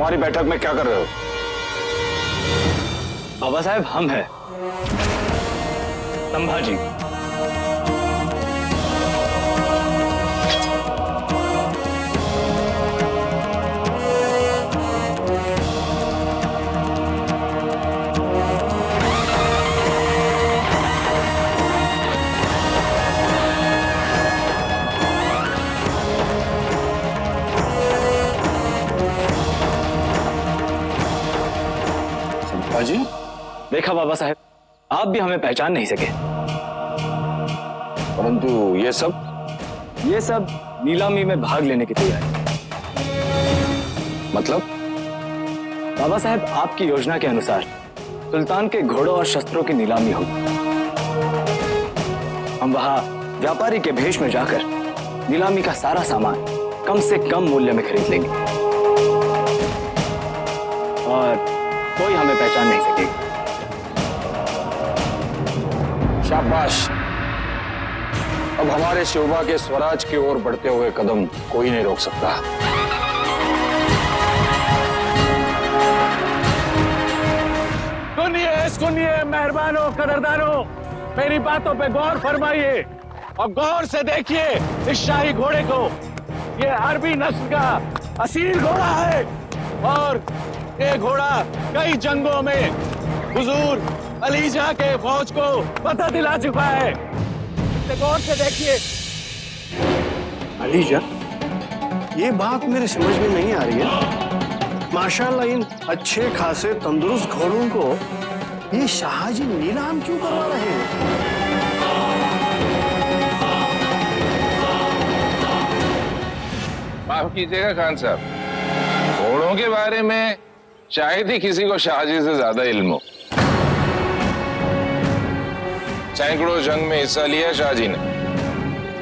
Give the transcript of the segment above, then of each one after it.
हमारी बैठक में क्या कर रहे हो? बाबा साहब, हम हैं संभाजी। जी देखा बाबा साहब, आप भी हमें पहचान नहीं सके। परंतु ये सब नीलामी में भाग लेने की तैयारी। मतलब? बाबा साहब, आपकी योजना के अनुसार सुल्तान के घोड़ों और शस्त्रों की नीलामी होगी। हम वहां व्यापारी के भेष में जाकर नीलामी का सारा सामान कम से कम मूल्य में खरीद लेंगे और कोई हमें पहचान नहीं सकेगा। शाबाश। अब हमारे शिवबा के स्वराज की ओर बढ़ते हुए कदम कोई नहीं रोक सकता। सुनिए मेहरबानों, कदरदानों, मेरी बातों पे गौर फरमाइए और गौर से देखिए इस शाही घोड़े को। ये अरबी नस्ल का असील घोड़ा है और ये घोड़ा कई जंगों में हुजूर अलीजा के फौज को पता दिला चुका है। इसे गौर से देखिए। अलीजा, ये बात मेरे समझ में नहीं आ रही है। माशाल्लाह, इन अच्छे खासे तंदुरुस्त घोड़ों को ये शाहजी नीलाम क्यों करवा रहे हैं? माफ कीजिएगा खान साहब, घोड़ों के बारे में शायद ही किसी को शाहजी से ज्यादा इल्म हो। सैकड़ों जंग में हिस्सा लिया शाहजी ने,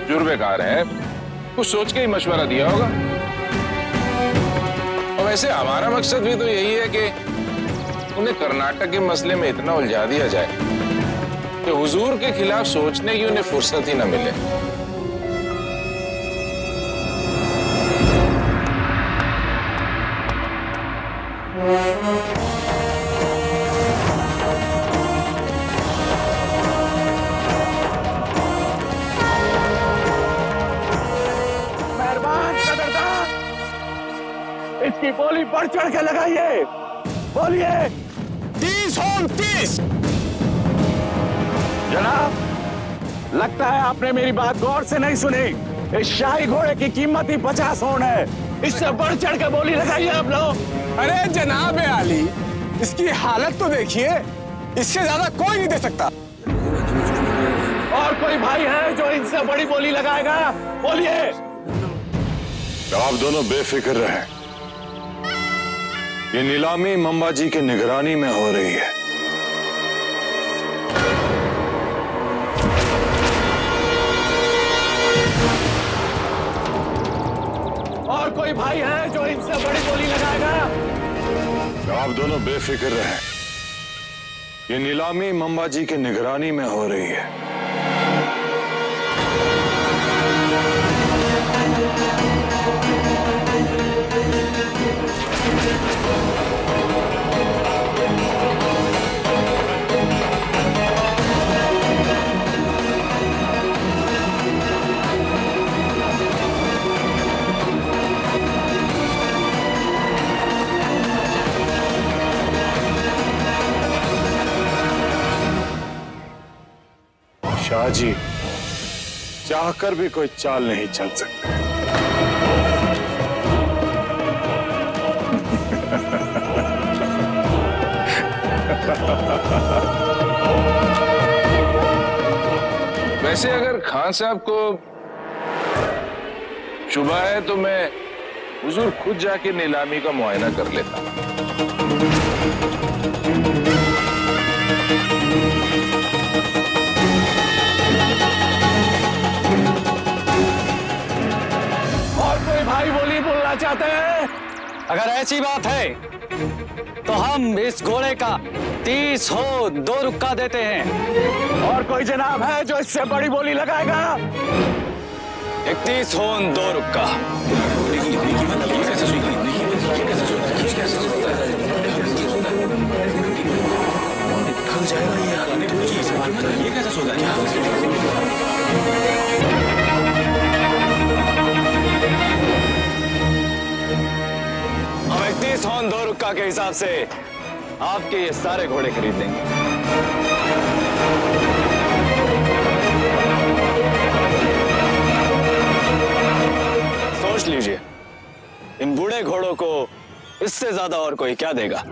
जुर्बेकार हैं, कुछ सोच के ही मशवरा दिया होगा। और वैसे हमारा मकसद भी तो यही है कि उन्हें कर्नाटक के मसले में इतना उलझा दिया जाए कि हुजूर के खिलाफ सोचने की उन्हें फुर्सत ही न मिले। मेहरबान कदरदान, इसकी बोली बढ़ चढ़ के लगाइए। बोलिए। 30 हों 30। जनाब, लगता है आपने मेरी बात गौर से नहीं सुनी। इस शाही घोड़े की कीमत ही 50 हों है। इससे बढ़ चढ़ के बोली लगाइए आप लोग। अरे जनाब आली, इसकी हालत तो देखिए, इससे ज्यादा कोई नहीं दे सकता। और कोई भाई है जो इनसे बड़ी बोली लगाएगा? बोलिए। आप दोनों बेफिक्र रहें। ये नीलामी मंबाजी की निगरानी में हो रही है। और कोई भाई है जो इनसे बड़ी बोली लगाएगा? आप दोनों बेफिक्र रहें। ये नीलामी मंबाजी की निगरानी में हो रही है। शाहजी, चाहकर भी कोई चाल नहीं चल सकती। वैसे अगर खान साहब को शुबा है तो मैं हुजूर खुद जाके नीलामी का मुआयना कर लेता। और कोई भाई बोली बोलना चाहते हैं? अगर ऐसी बात है तो हम इस घोड़े का 30 हो 2 रुक्का देते हैं। और कोई जनाब है जो इससे बड़ी बोली लगाएगा? 31 हो 2 रुक्का। हम 31 होन 2 रुक्का के हिसाब से आपके ये सारे घोड़े खरीद लेंगे। सोच लीजिए, इन बूढ़े घोड़ों को इससे ज्यादा और कोई क्या देगा?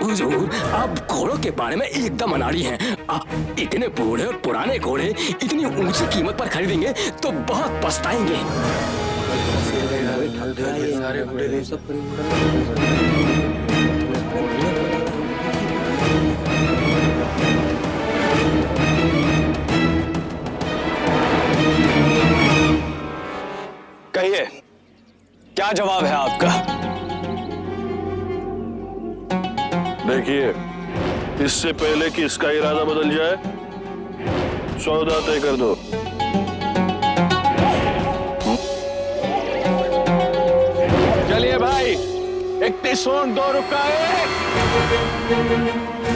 हुजूर, आप घोड़ों के बारे में एकदम अनाड़ी हैं। आप इतने बूढ़े और पुराने घोड़े इतनी ऊंची कीमत पर खरीदेंगे तो बहुत पछताएंगे। कहिए, क्या जवाब है आपका? देखिए, इससे पहले कि इसका इरादा बदल जाए, सौदा तय कर दो। चलिए भाई, 31 होन 2 रुक्का 1,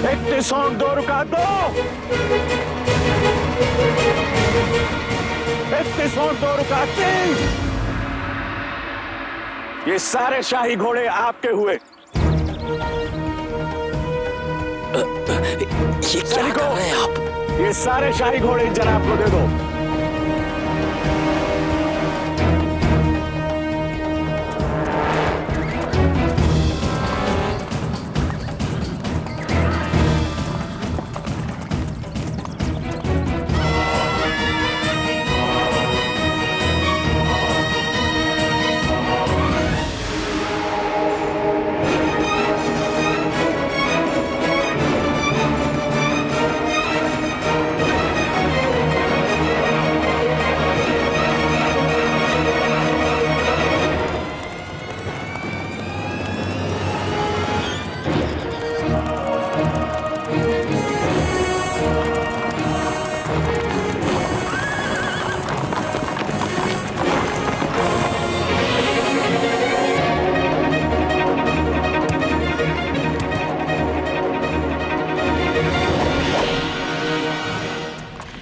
31 होन 2 रुक्का 2, 31 होन 2 रुक्का 3। ये सारे शाही घोड़े आपके हुए। ये क्या कर रहे हैं आप? ये सारे शाही घोड़े जनाब को दे दो।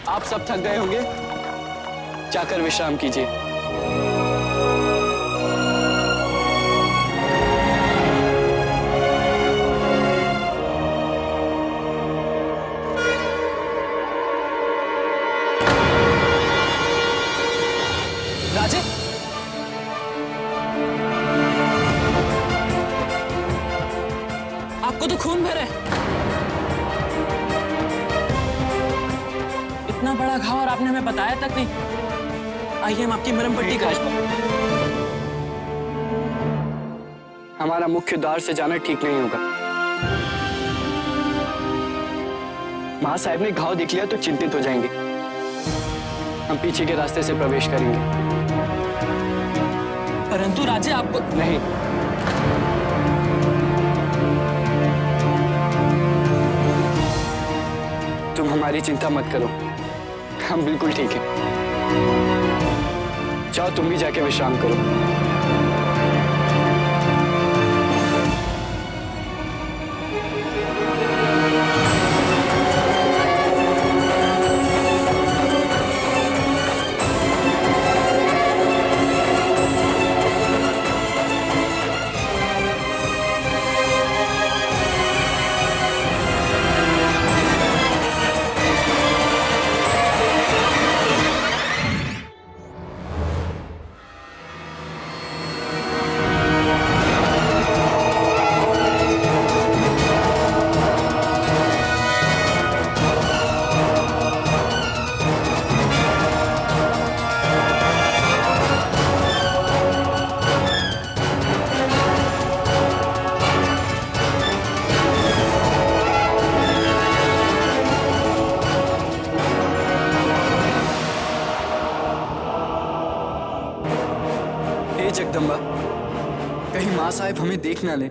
आप सब थक गए होंगे, जाकर विश्राम कीजिए। राजे, आपको तो खून भरा है। इतना बड़ा घाव और आपने हमें बताया तक नहीं। आइए हम आपकी मरहम पट्टी करा। हमारा मुख्य द्वार से जाना ठीक नहीं होगा। महा साहब ने घाव देख लिया तो चिंतित हो जाएंगे। हम पीछे के रास्ते से प्रवेश करेंगे। परंतु राजे, आपको नहीं, तुम हमारी चिंता मत करो, हम बिल्कुल ठीक हैं। जाओ, तुम भी जाके विश्राम करो। हे जगदम्बा, कहीं माँ साहब हमें देख ना ले।